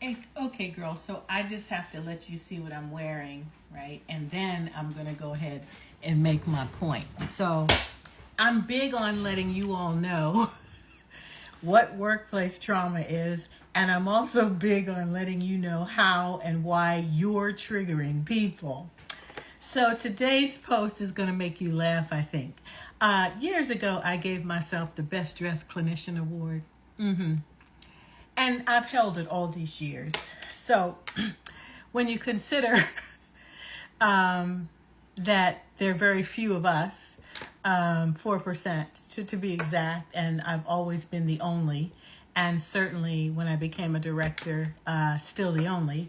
Okay, girl. So I just have to let you see what I'm wearing, right? And then I'm going to go ahead and make my point. So I'm big on letting you all know what workplace trauma is. And I'm also big on letting you know how and why you're triggering people. So today's post is going to make you laugh, I think. Years ago, I gave myself the Best Dressed Clinician Award. And I've held it all these years. So when you consider that there are very few of us, 4% to be exact, and I've always been the only, and certainly when I became a director, still the only.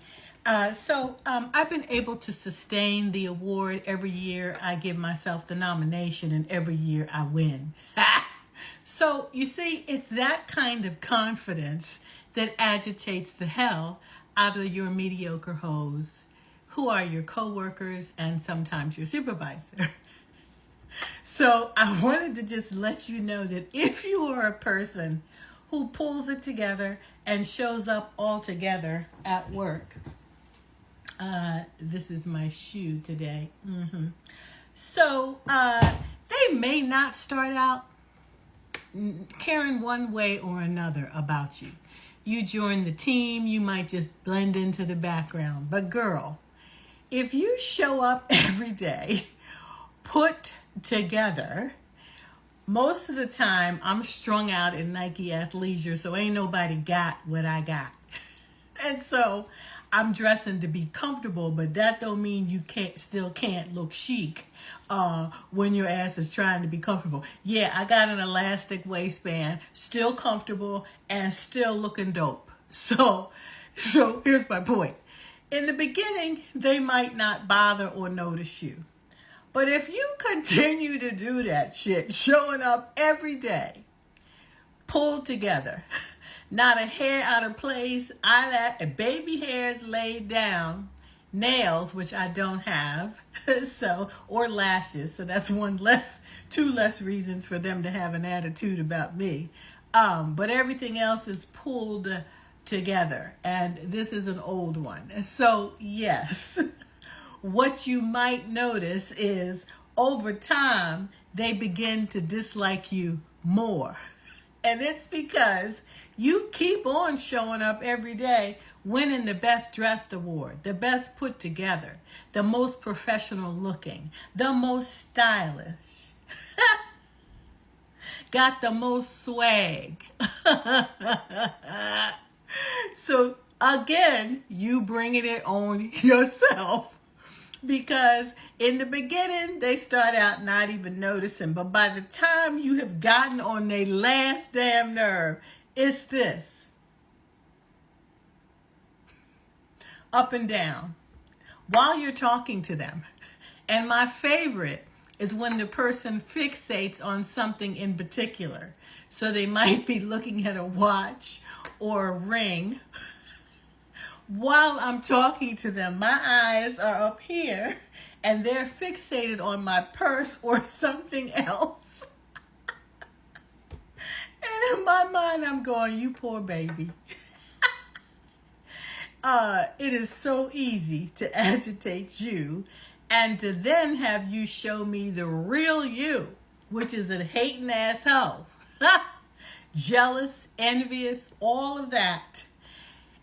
So I've been able to sustain the award. Every year I give myself the nomination, and every year I win. So you see, it's that kind of confidence that agitates the hell out of your mediocre hoes, who are your coworkers and sometimes your supervisor. So I wanted to just let you know that if you are a person who pulls it together and shows up all together at work, this is my shoe today. So they may not start out caring one way or another about you. You join the team, you might just blend into the background. But girl, if you show up every day put together, most of the time I'm strung out in Nike athleisure, so ain't nobody got what I got. And so I'm dressing to be comfortable, but that don't mean you still can't look chic when your ass is trying to be comfortable. Yeah, I got an elastic waistband, still comfortable and still looking dope. So here's my point. In the beginning, they might not bother or notice you. But if you continue to do that shit, showing up every day, pulled together, not a hair out of place, baby hairs laid down, nails, which I don't have, or lashes, so that's two less reasons for them to have an attitude about me. But everything else is pulled together, and this is an old one. So yes, what you might notice is over time, they begin to dislike you more. And it's because you keep on showing up every day, winning the Best Dressed Award, the best put together, the most professional looking, the most stylish, got the most swag. So again, you bringing it on yourself. Because in the beginning, they start out not even noticing. But by the time you have gotten on their last damn nerve, it's this. Up and down. While you're talking to them. And my favorite is when the person fixates on something in particular. So they might be looking at a watch or a ring. While I'm talking to them, my eyes are up here and they're fixated on my purse or something else. And in my mind, I'm going, you poor baby. It is so easy to agitate you and to then have you show me the real you, which is a hating asshole. Jealous, envious, all of that.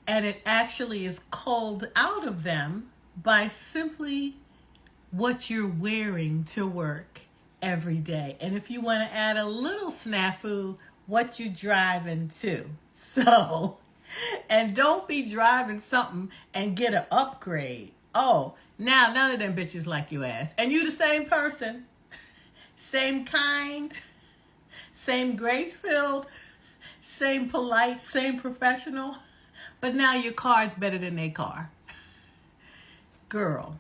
And it actually is called out of them by simply what you're wearing to work every day. And if you want to add a little snafu, what you're driving to. So, and don't be driving something and get an upgrade. Oh, now none of them bitches like your ass. And you the same person, same kind, same grace-filled, same polite, same professional. But now your car's better than their car. Girl,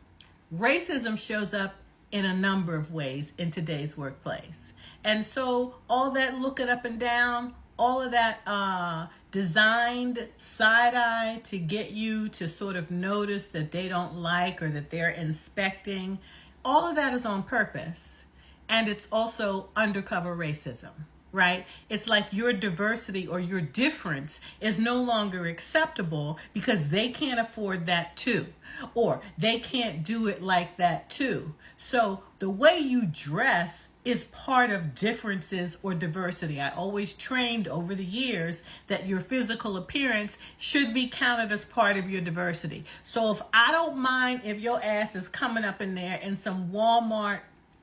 racism shows up in a number of ways in today's workplace. And so all that looking up and down, all of that designed side-eye to get you to sort of notice that they don't like or that they're inspecting, all of that is on purpose. And it's also undercover racism. right? It's like your diversity or your difference is no longer acceptable because they can't afford that too, or they can't do it like that too. So the way you dress is part of differences or diversity. I always trained over the years that your physical appearance should be counted as part of your diversity. So if I don't mind if your ass is coming up in there in some Walmart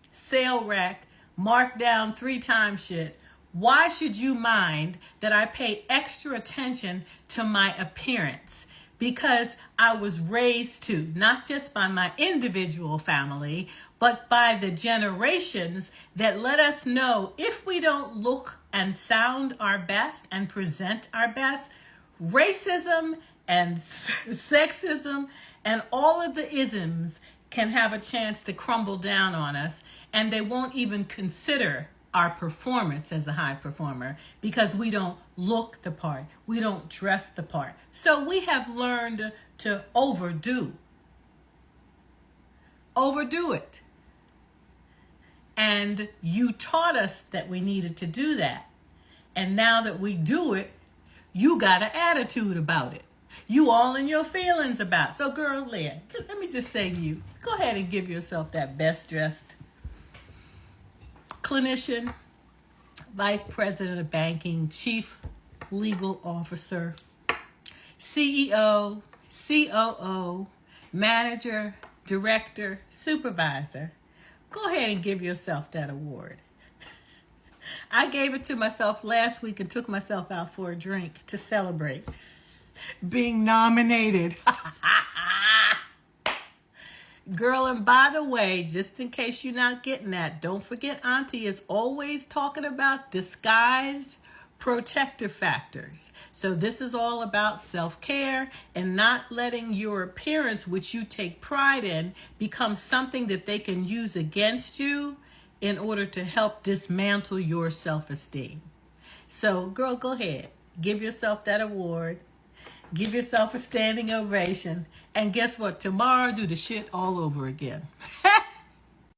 sale rack, marked down 3 times shit, why should you mind that I pay extra attention to my appearance? Because I was raised to, not just by my individual family, but by the generations that let us know if we don't look and sound our best and present our best, racism and sexism and all of the isms can have a chance to crumble down on us, and they won't even consider our performance as a high performer because we don't look the part, we don't dress the part. So we have learned to overdo it. And you taught us that we needed to do that. And now that we do it, you got an attitude about it. You all in your feelings about it. So girl, Leah, let me just say to you, go ahead and give yourself that best dressed clinician, vice president of banking, chief legal officer, CEO, COO, manager, director, supervisor. Go ahead and give yourself that award. I gave it to myself last week and took myself out for a drink to celebrate being nominated. Girl, and by the way, just in case you're not getting that, don't forget Auntie is always talking about disguised protective factors. So this is all about self-care and not letting your appearance, which you take pride in, become something that they can use against you in order to help dismantle your self-esteem. So girl, go ahead. Give yourself that award. Give yourself a standing ovation. And guess what? Tomorrow, do the shit all over again.